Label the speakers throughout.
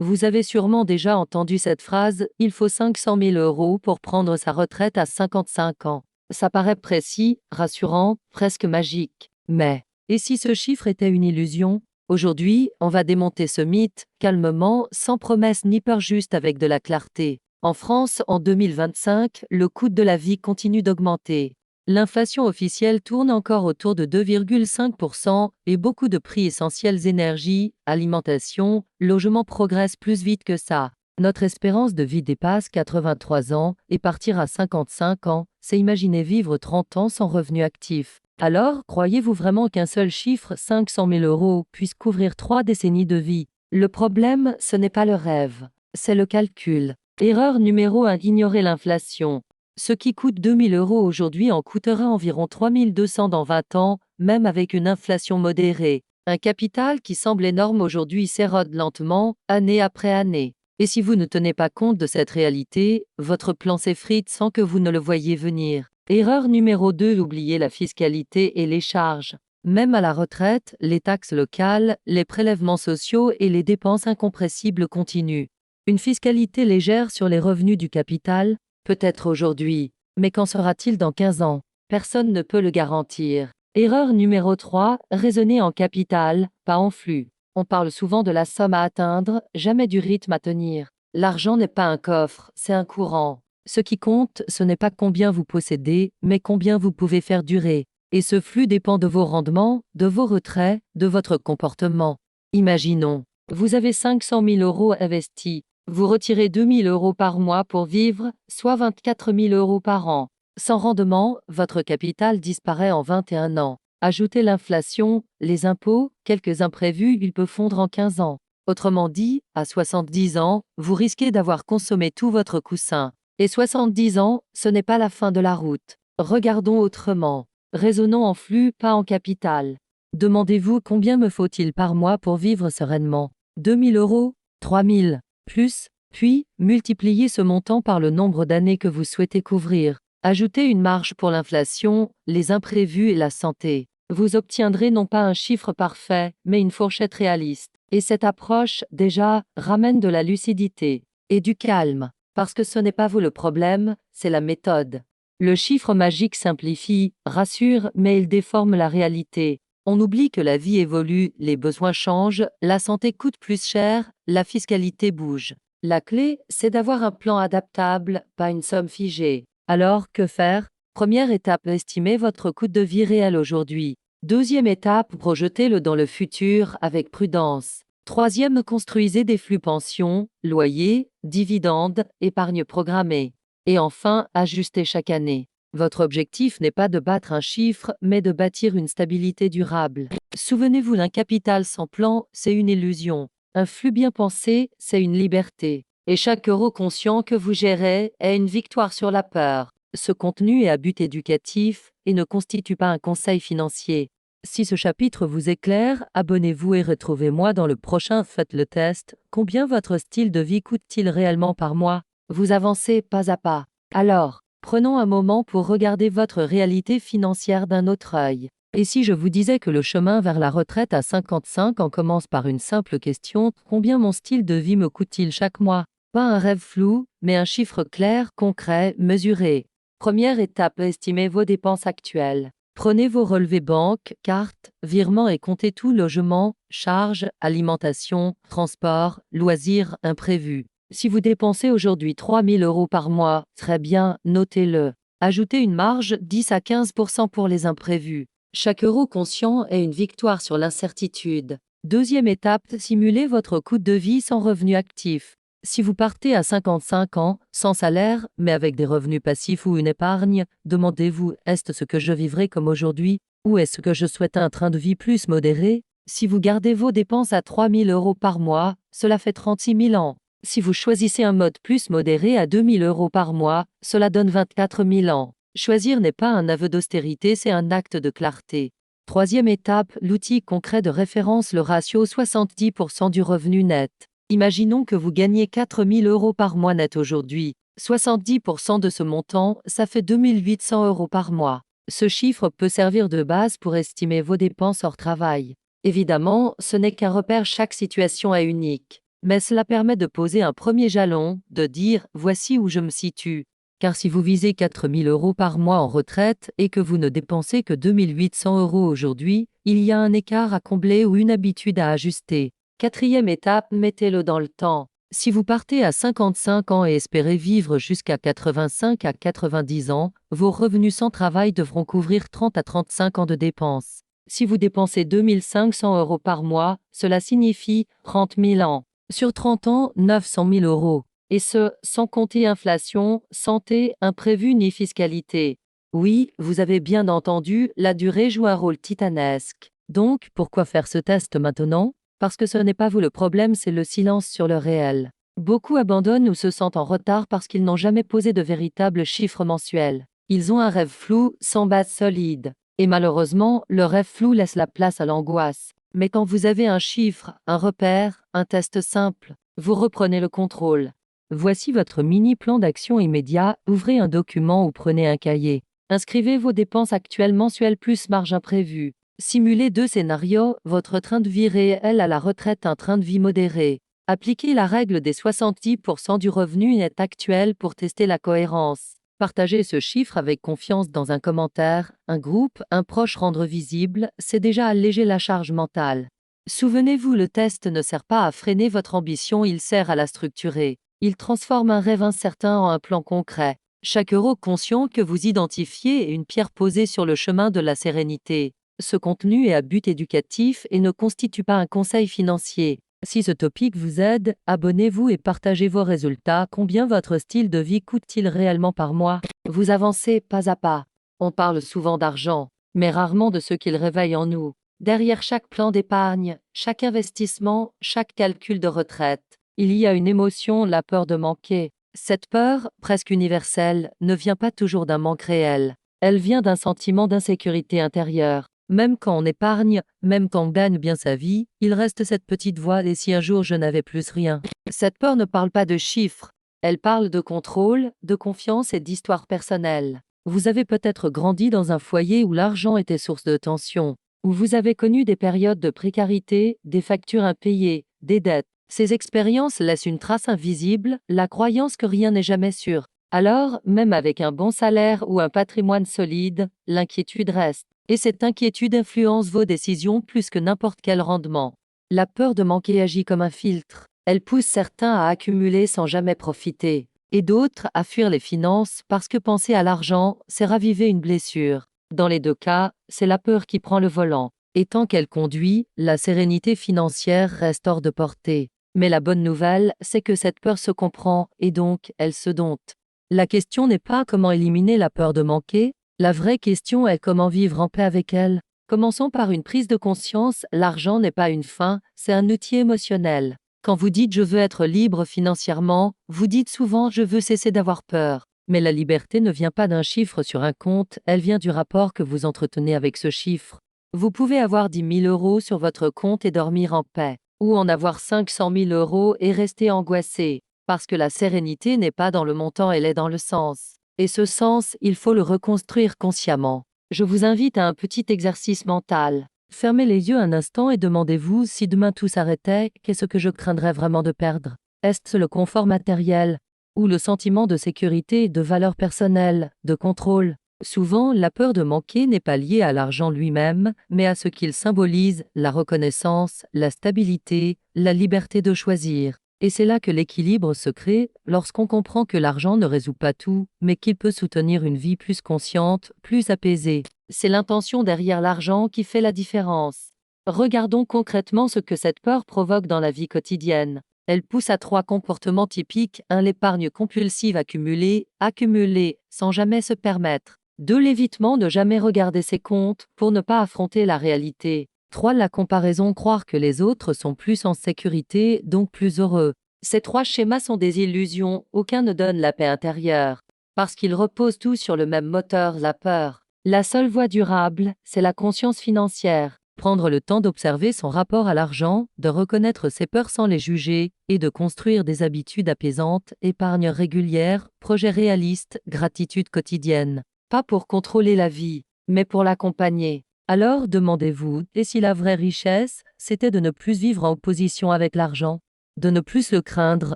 Speaker 1: Vous avez sûrement déjà entendu cette phrase « Il faut 500 000 € pour prendre sa retraite à 55 ans ». Ça paraît précis, rassurant, presque magique. Mais, et si ce chiffre était une illusion? Aujourd'hui, on va démonter ce mythe, calmement, sans promesse ni peur, juste avec de la clarté. En France, en 2025, le coût de la vie continue d'augmenter. L'inflation officielle tourne encore autour de 2,5% et beaucoup de prix essentiels énergie, alimentation, logement progressent plus vite que ça. Notre espérance de vie dépasse 83 ans et partir à 55 ans, c'est imaginer vivre 30 ans sans revenu actif. Alors, croyez-vous vraiment qu'un seul chiffre, 500 000 €, puisse couvrir 3 décennies de vie? Le problème, ce n'est pas le rêve, c'est le calcul. Erreur numéro 1, ignorer l'inflation. Ce qui coûte 2 000 € aujourd'hui en coûtera environ 3 200 dans 20 ans, même avec une inflation modérée. Un capital qui semble énorme aujourd'hui s'érode lentement, année après année. Et si vous ne tenez pas compte de cette réalité, votre plan s'effrite sans que vous ne le voyiez venir. Erreur numéro 2, oublier la fiscalité et les charges. Même à la retraite, les taxes locales, les prélèvements sociaux et les dépenses incompressibles continuent. Une fiscalité légère sur les revenus du capital? Peut-être aujourd'hui, mais qu'en sera-t-il dans 15 ans? Personne ne peut le garantir. Erreur numéro 3, raisonner en capital, pas en flux. On parle souvent de la somme à atteindre, jamais du rythme à tenir. L'argent n'est pas un coffre, c'est un courant. Ce qui compte, ce n'est pas combien vous possédez, mais combien vous pouvez faire durer. Et ce flux dépend de vos rendements, de vos retraits, de votre comportement. Imaginons, vous avez 500 000 € investis. Vous retirez 2 000 € par mois pour vivre, soit 24 000 € par an. Sans rendement, votre capital disparaît en 21 ans. Ajoutez l'inflation, les impôts, quelques imprévus, il peut fondre en 15 ans. Autrement dit, à 70 ans, vous risquez d'avoir consommé tout votre coussin. Et 70 ans, ce n'est pas la fin de la route. Regardons autrement. Raisonnons en flux, pas en capital. Demandez-vous combien me faut-il par mois pour vivre sereinement? 2 000 €? 3 000? Plus? Puis, multipliez ce montant par le nombre d'années que vous souhaitez couvrir. Ajoutez une marge pour l'inflation, les imprévus et la santé. Vous obtiendrez non pas un chiffre parfait, mais une fourchette réaliste. Et cette approche, déjà, ramène de la lucidité et du calme. Parce que ce n'est pas vous le problème, c'est la méthode. Le chiffre magique simplifie, rassure, mais il déforme la réalité. On oublie que la vie évolue, les besoins changent, la santé coûte plus cher, la fiscalité bouge. La clé, c'est d'avoir un plan adaptable, pas une somme figée. Alors, que faire? Première étape, estimez votre coût de vie réel aujourd'hui. Deuxième étape, projetez-le dans le futur avec prudence. Troisième, construisez des flux pension, loyers, dividendes, épargne programmée. Et enfin, ajustez chaque année. Votre objectif n'est pas de battre un chiffre, mais de bâtir une stabilité durable. Souvenez-vous, d'un capital sans plan, c'est une illusion. Un flux bien pensé, c'est une liberté. Et chaque euro conscient que vous gérez est une victoire sur la peur. Ce contenu est à but éducatif et ne constitue pas un conseil financier. Si ce chapitre vous éclaire, abonnez-vous et retrouvez-moi dans le prochain. Faites le test. Combien votre style de vie coûte-t-il réellement par mois? Vous avancez pas à pas. Alors, prenons un moment pour regarder votre réalité financière d'un autre œil. Et si je vous disais que le chemin vers la retraite à 55 ans commence par une simple question, combien mon style de vie me coûte-t-il chaque mois? Pas un rêve flou, mais un chiffre clair, concret, mesuré. Première étape, estimez vos dépenses actuelles. Prenez vos relevés banque, cartes, virements et comptez tout: logement, charges, alimentation, transport, loisirs, imprévus. Si vous dépensez aujourd'hui 3 000 € par mois, très bien, notez-le. Ajoutez une marge 10 à 15% pour les imprévus. Chaque euro conscient est une victoire sur l'incertitude. Deuxième étape, simulez votre coût de vie sans revenu actif. Si vous partez à 55 ans, sans salaire, mais avec des revenus passifs ou une épargne, demandez-vous, est-ce ce que je vivrai comme aujourd'hui, ou est-ce que je souhaite un train de vie plus modéré? Si vous gardez vos dépenses à 3 000 € par mois, cela fait 36 000 ans. Si vous choisissez un mode plus modéré à 2 000 € par mois, cela donne 24 000 ans. Choisir n'est pas un aveu d'austérité, c'est un acte de clarté. Troisième étape, l'outil concret de référence, le ratio 70% du revenu net. Imaginons que vous gagnez 4 000 € par mois net aujourd'hui. 70% de ce montant, ça fait 2 800 € par mois. Ce chiffre peut servir de base pour estimer vos dépenses hors travail. Évidemment, ce n'est qu'un repère, chaque situation est unique. Mais cela permet de poser un premier jalon, de dire « voici où je me situe ». Car si vous visez 4 000 € par mois en retraite et que vous ne dépensez que 2 800 € aujourd'hui, il y a un écart à combler ou une habitude à ajuster. Quatrième étape, mettez-le dans le temps. Si vous partez à 55 ans et espérez vivre jusqu'à 85 à 90 ans, vos revenus sans travail devront couvrir 30 à 35 ans de dépenses. Si vous dépensez 2 500 € par mois, cela signifie 30 000 ans. Sur 30 ans, 900 000 €. Et ce, sans compter inflation, santé, imprévu ni fiscalité. Oui, vous avez bien entendu, la durée joue un rôle titanesque. Donc, pourquoi faire ce test maintenant? Parce que ce n'est pas vous le problème, c'est le silence sur le réel. Beaucoup abandonnent ou se sentent en retard parce qu'ils n'ont jamais posé de véritables chiffres mensuels. Ils ont un rêve flou, sans base solide. Et malheureusement, le rêve flou laisse la place à l'angoisse. Mais quand vous avez un chiffre, un repère, un test simple, vous reprenez le contrôle. Voici votre mini plan d'action immédiat, ouvrez un document ou prenez un cahier. Inscrivez vos dépenses actuelles mensuelles plus marge imprévue. Simulez 2 scénarios, votre train de vie réel à la retraite, un train de vie modéré. Appliquez la règle des 70% du revenu net actuel pour tester la cohérence. Partagez ce chiffre avec confiance dans un commentaire, un groupe, un proche rendre visible, c'est déjà alléger la charge mentale. Souvenez-vous, le test ne sert pas à freiner votre ambition, il sert à la structurer. Il transforme un rêve incertain en un plan concret. Chaque euro conscient que vous identifiez est une pierre posée sur le chemin de la sérénité. Ce contenu est à but éducatif et ne constitue pas un conseil financier. Si ce topic vous aide, abonnez-vous et partagez vos résultats. Combien votre style de vie coûte-t-il réellement par mois? Vous avancez pas à pas. On parle souvent d'argent, mais rarement de ce qu'il réveille en nous. Derrière chaque plan d'épargne, chaque investissement, chaque calcul de retraite, il y a une émotion, la peur de manquer. Cette peur, presque universelle, ne vient pas toujours d'un manque réel. Elle vient d'un sentiment d'insécurité intérieure. Même quand on épargne, même quand on gagne bien sa vie, il reste cette petite voix « et si un jour je n'avais plus rien ?» Cette peur ne parle pas de chiffres. Elle parle de contrôle, de confiance et d'histoire personnelle. Vous avez peut-être grandi dans un foyer où l'argent était source de tension, où vous avez connu des périodes de précarité, des factures impayées, des dettes. Ces expériences laissent une trace invisible, la croyance que rien n'est jamais sûr. Alors, même avec un bon salaire ou un patrimoine solide, l'inquiétude reste. Et cette inquiétude influence vos décisions plus que n'importe quel rendement. La peur de manquer agit comme un filtre. Elle pousse certains à accumuler sans jamais profiter, et d'autres à fuir les finances parce que penser à l'argent, c'est raviver une blessure. Dans les deux cas, c'est la peur qui prend le volant. Et tant qu'elle conduit, la sérénité financière reste hors de portée. Mais la bonne nouvelle, c'est que cette peur se comprend et donc elle se dompte. La question n'est pas comment éliminer la peur de manquer, la vraie question est comment vivre en paix avec elle. Commençons par une prise de conscience, l'argent n'est pas une fin, c'est un outil émotionnel. Quand vous dites je veux être libre financièrement, vous dites souvent je veux cesser d'avoir peur. Mais la liberté ne vient pas d'un chiffre sur un compte, elle vient du rapport que vous entretenez avec ce chiffre. Vous pouvez avoir 10 000 € sur votre compte et dormir en paix, ou en avoir 500 000 € et rester angoissé, parce que la sérénité n'est pas dans le montant, elle est dans le sens. Et ce sens, il faut le reconstruire consciemment. Je vous invite à un petit exercice mental. Fermez les yeux un instant et demandez-vous si demain tout s'arrêtait, qu'est-ce que je craindrais vraiment de perdre? Est-ce le confort matériel? Ou le sentiment de sécurité, de valeur personnelle, de contrôle? Souvent, la peur de manquer n'est pas liée à l'argent lui-même, mais à ce qu'il symbolise, la reconnaissance, la stabilité, la liberté de choisir. Et c'est là que l'équilibre se crée, lorsqu'on comprend que l'argent ne résout pas tout, mais qu'il peut soutenir une vie plus consciente, plus apaisée. C'est l'intention derrière l'argent qui fait la différence. Regardons concrètement ce que cette peur provoque dans la vie quotidienne. Elle pousse à 3 comportements typiques. 1. L'épargne compulsive accumulée, sans jamais se permettre. 2. L'évitement de jamais regarder ses comptes, pour ne pas affronter la réalité. 3. La comparaison, croire que les autres sont plus en sécurité, donc plus heureux. Ces 3 schémas sont des illusions, aucun ne donne la paix intérieure. Parce qu'ils reposent tous sur le même moteur, la peur. La seule voie durable, c'est la conscience financière. Prendre le temps d'observer son rapport à l'argent, de reconnaître ses peurs sans les juger, et de construire des habitudes apaisantes, épargne régulière, projet réaliste, gratitude quotidienne. Pas pour contrôler la vie, mais pour l'accompagner. Alors demandez-vous, et si la vraie richesse, c'était de ne plus vivre en opposition avec l'argent? de ne plus le craindre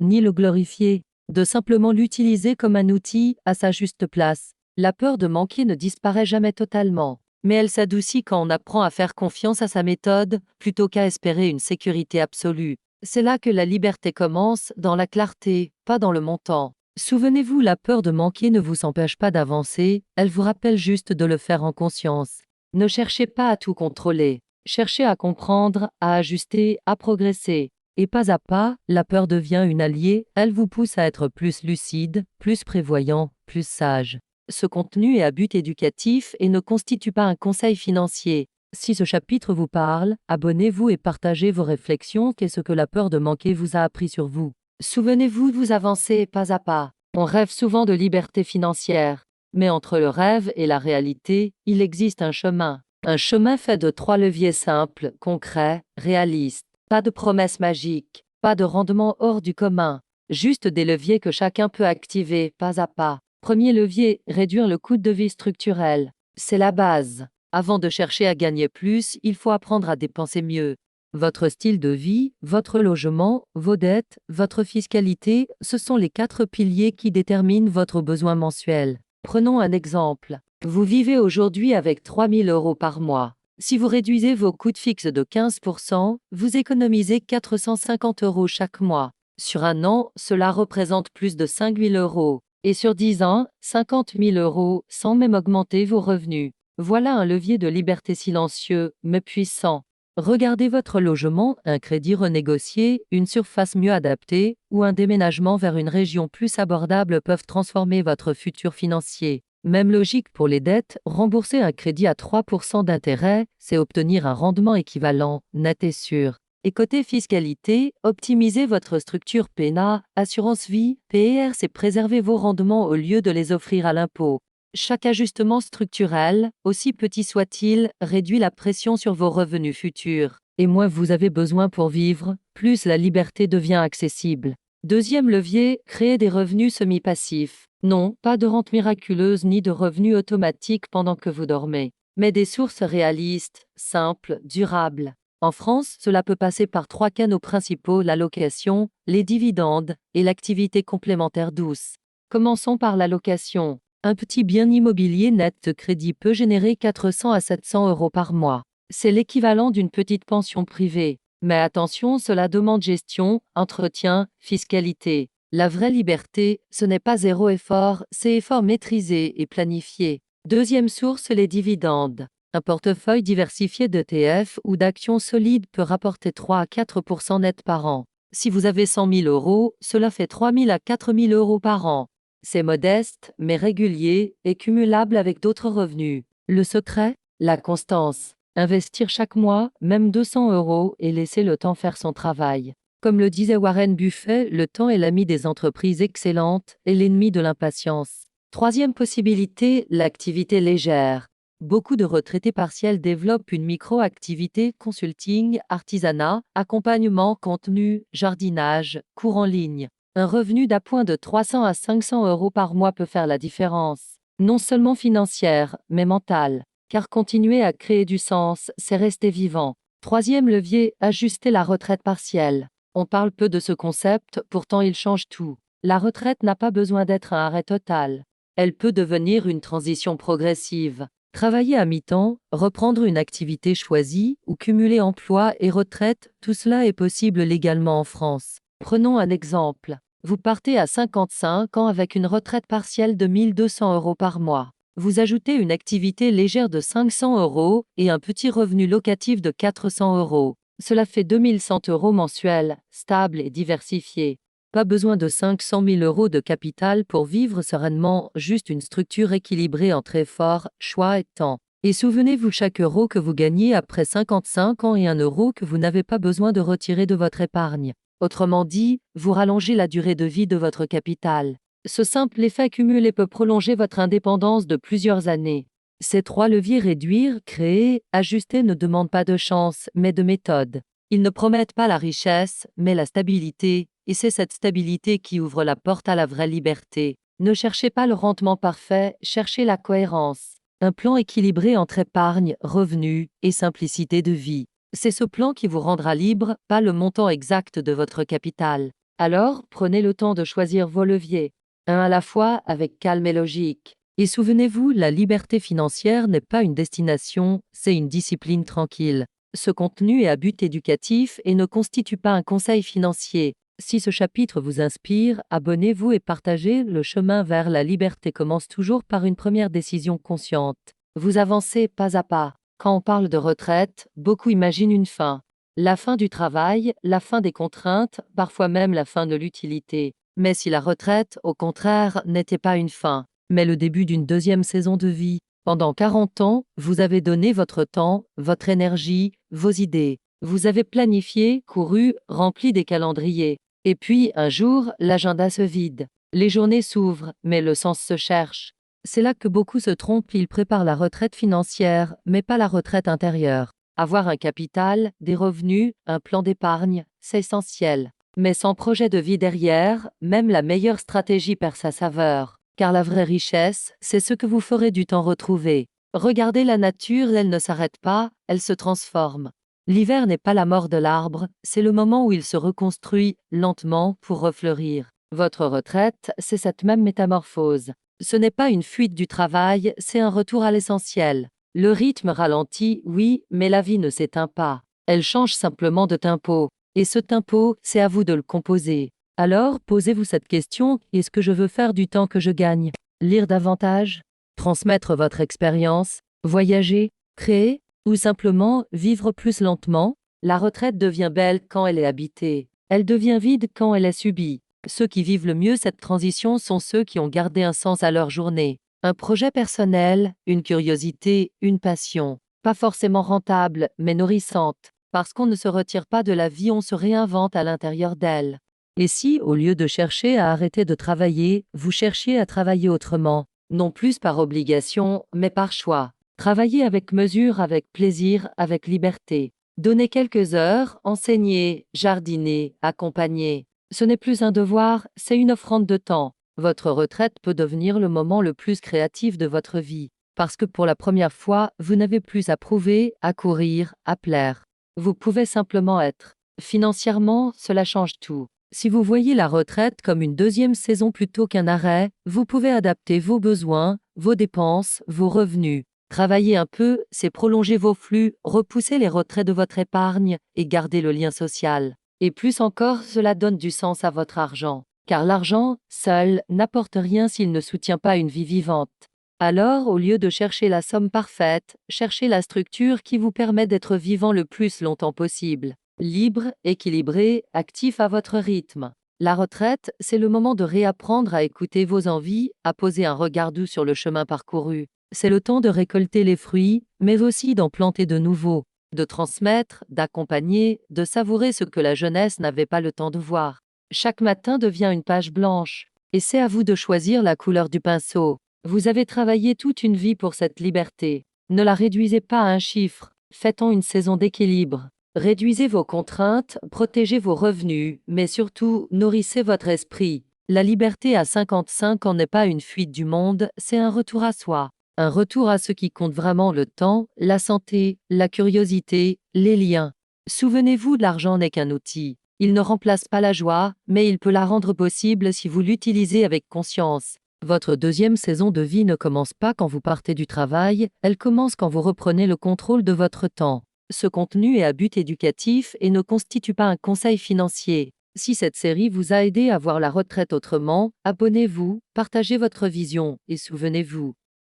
Speaker 1: ni le glorifier, de simplement l'utiliser comme un outil à sa juste place. La peur de manquer ne disparaît jamais totalement, mais elle s'adoucit quand on apprend à faire confiance à sa méthode plutôt qu'à espérer une sécurité absolue. C'est là que la liberté commence, dans la clarté, pas dans le montant. Souvenez-vous, la peur de manquer ne vous empêche pas d'avancer, elle vous rappelle juste de le faire en conscience. Ne cherchez pas à tout contrôler, cherchez à comprendre, à ajuster, à progresser. Et pas à pas, la peur devient une alliée, elle vous pousse à être plus lucide, plus prévoyant, plus sage. Ce contenu est à but éducatif et ne constitue pas un conseil financier. Si ce chapitre vous parle, abonnez-vous et partagez vos réflexions. Qu'est-ce que la peur de manquer vous a appris sur vous? Souvenez-vous de vous avancer pas à pas. On rêve souvent de liberté financière, mais entre le rêve et la réalité, il existe un chemin. Un chemin fait de 3 leviers simples, concrets, réalistes. Pas de promesses magiques, pas de rendement hors du commun, juste des leviers que chacun peut activer pas à pas. Premier levier, réduire le coût de vie structurel. C'est la base. Avant de chercher à gagner plus, il faut apprendre à dépenser mieux. Votre style de vie, votre logement, vos dettes, votre fiscalité, ce sont les 4 piliers qui déterminent votre besoin mensuel. Prenons un exemple. Vous vivez aujourd'hui avec 3 000 € par mois. Si vous réduisez vos coûts fixes de 15%, vous économisez 450 € chaque mois. Sur un an, cela représente plus de 5 000 €. Et sur 10 ans, 50 000 € sans même augmenter vos revenus. Voilà un levier de liberté silencieux, mais puissant. Regardez votre logement, un crédit renégocié, une surface mieux adaptée ou un déménagement vers une région plus abordable peuvent transformer votre futur financier. Même logique pour les dettes, rembourser un crédit à 3% d'intérêt, c'est obtenir un rendement équivalent, net et sûr. Et côté fiscalité, optimisez votre structure PENA, assurance vie, PER, c'est préserver vos rendements au lieu de les offrir à l'impôt. Chaque ajustement structurel, aussi petit soit-il, réduit la pression sur vos revenus futurs. Et moins vous avez besoin pour vivre, plus la liberté devient accessible. Deuxième levier, créer des revenus semi-passifs. Non, pas de rente miraculeuse ni de revenus automatiques pendant que vous dormez, mais des sources réalistes, simples, durables. En France, cela peut passer par 3 canaux principaux: la location, les dividendes et l'activité complémentaire douce. Commençons par la location. Un petit bien immobilier net de crédit peut générer 400 à 700 € par mois. C'est l'équivalent d'une petite pension privée. Mais attention, cela demande gestion, entretien, fiscalité. La vraie liberté, ce n'est pas zéro effort, c'est effort maîtrisé et planifié. Deuxième source, les dividendes. Un portefeuille diversifié d'ETF ou d'actions solides peut rapporter 3 à 4% net par an. Si vous avez 100 000 €, cela fait 3 000 à 4 000 € par an. C'est modeste, mais régulier et cumulable avec d'autres revenus. Le secret? La constance. Investir chaque mois, même 200 €, et laisser le temps faire son travail. Comme le disait Warren Buffett, le temps est l'ami des entreprises excellentes et l'ennemi de l'impatience. Troisième possibilité, l'activité légère. Beaucoup de retraités partiels développent une micro-activité: consulting, artisanat, accompagnement, contenu, jardinage, cours en ligne. Un revenu d'appoint de 300 à 500 € par mois peut faire la différence. Non seulement financière, mais mentale. Car continuer à créer du sens, c'est rester vivant. Troisième levier, ajuster la retraite partielle. On parle peu de ce concept, pourtant il change tout. La retraite n'a pas besoin d'être un arrêt total. Elle peut devenir une transition progressive. Travailler à mi-temps, reprendre une activité choisie ou cumuler emploi et retraite, tout cela est possible légalement en France. Prenons un exemple. Vous partez à 55 ans avec une retraite partielle de 1 200 € par mois. Vous ajoutez une activité légère de 500 € et un petit revenu locatif de 400 €. Cela fait 2 100 € mensuels, stable et diversifié. Pas besoin de 500 000 € de capital pour vivre sereinement, juste une structure équilibrée entre effort, choix et temps. Et souvenez-vous, chaque euro que vous gagnez après 55 ans est un euro que vous n'avez pas besoin de retirer de votre épargne. Autrement dit, vous rallongez la durée de vie de votre capital. Ce simple effet cumulé peut prolonger votre indépendance de plusieurs années. Ces 3 leviers, réduire, créer, ajuster, ne demandent pas de chance, mais de méthode. Ils ne promettent pas la richesse, mais la stabilité, et c'est cette stabilité qui ouvre la porte à la vraie liberté. Ne cherchez pas le rendement parfait, cherchez la cohérence. Un plan équilibré entre épargne, revenus et simplicité de vie. C'est ce plan qui vous rendra libre, pas le montant exact de votre capital. Alors, prenez le temps de choisir vos leviers, un à la fois avec calme et logique. Et souvenez-vous, la liberté financière n'est pas une destination, c'est une discipline tranquille. Ce contenu est à but éducatif et ne constitue pas un conseil financier. Si ce chapitre vous inspire, abonnez-vous et partagez. Le chemin vers la liberté commence toujours par une première décision consciente. Vous avancez pas à pas. Quand on parle de retraite, beaucoup imaginent une fin. La fin du travail, la fin des contraintes, parfois même la fin de l'utilité. Mais si la retraite, au contraire, n'était pas une fin, mais le début d'une deuxième saison de vie, pendant 40 ans, vous avez donné votre temps, votre énergie, vos idées. Vous avez planifié, couru, rempli des calendriers. Et puis, un jour, l'agenda se vide. Les journées s'ouvrent, mais le sens se cherche. C'est là que beaucoup se trompent, ils préparent la retraite financière, mais pas la retraite intérieure. Avoir un capital, des revenus, un plan d'épargne, c'est essentiel. Mais sans projet de vie derrière, même la meilleure stratégie perd sa saveur. Car la vraie richesse, c'est ce que vous ferez du temps retrouvé. Regardez la nature, elle ne s'arrête pas, elle se transforme. L'hiver n'est pas la mort de l'arbre, c'est le moment où il se reconstruit, lentement, pour refleurir. Votre retraite, c'est cette même métamorphose. Ce n'est pas une fuite du travail, c'est un retour à l'essentiel. Le rythme ralentit, oui, mais la vie ne s'éteint pas. Elle change simplement de tempo. Et ce tempo, c'est à vous de le composer. Alors, posez-vous cette question, est-ce que je veux faire du temps que je gagne? Lire davantage? Transmettre votre expérience? Voyager? Créer? Ou simplement vivre plus lentement? La retraite devient belle quand elle est habitée. Elle devient vide quand elle est subie. Ceux qui vivent le mieux cette transition sont ceux qui ont gardé un sens à leur journée. Un projet personnel, une curiosité, une passion. Pas forcément rentable, mais nourrissante. Parce qu'on ne se retire pas de la vie, on se réinvente à l'intérieur d'elle. Et si, au lieu de chercher à arrêter de travailler, vous cherchiez à travailler autrement, non plus par obligation, mais par choix. Travaillez avec mesure, avec plaisir, avec liberté. Donnez quelques heures, enseignez, jardinez, accompagnez. Ce n'est plus un devoir, c'est une offrande de temps. Votre retraite peut devenir le moment le plus créatif de votre vie. Parce que pour la première fois, vous n'avez plus à prouver, à courir, à plaire. Vous pouvez simplement être. Financièrement, cela change tout. Si vous voyez la retraite comme une deuxième saison plutôt qu'un arrêt, vous pouvez adapter vos besoins, vos dépenses, vos revenus. Travailler un peu, c'est prolonger vos flux, repousser les retraits de votre épargne et garder le lien social. Et plus encore, cela donne du sens à votre argent. Car l'argent, seul, n'apporte rien s'il ne soutient pas une vie vivante. Alors, au lieu de chercher la somme parfaite, cherchez la structure qui vous permet d'être vivant le plus longtemps possible. Libre, équilibré, actif à votre rythme. La retraite, c'est le moment de réapprendre à écouter vos envies, à poser un regard doux sur le chemin parcouru. C'est le temps de récolter les fruits, mais aussi d'en planter de nouveaux, de transmettre, d'accompagner, de savourer ce que la jeunesse n'avait pas le temps de voir. Chaque matin devient une page blanche, et c'est à vous de choisir la couleur du pinceau. Vous avez travaillé toute une vie pour cette liberté. Ne la réduisez pas à un chiffre, faites-en une saison d'équilibre. Réduisez vos contraintes, protégez vos revenus, mais surtout, nourrissez votre esprit. La liberté à 55 ans n'est pas une fuite du monde, c'est un retour à soi. Un retour à ce qui compte vraiment, le temps, la santé, la curiosité, les liens. Souvenez-vous, l'argent n'est qu'un outil. Il ne remplace pas la joie, mais il peut la rendre possible si vous l'utilisez avec conscience. Votre deuxième saison de vie ne commence pas quand vous partez du travail, elle commence quand vous reprenez le contrôle de votre temps. Ce contenu est à but éducatif et ne constitue pas un conseil financier. Si cette série vous a aidé à voir la retraite autrement, abonnez-vous, partagez votre vision et souvenez-vous,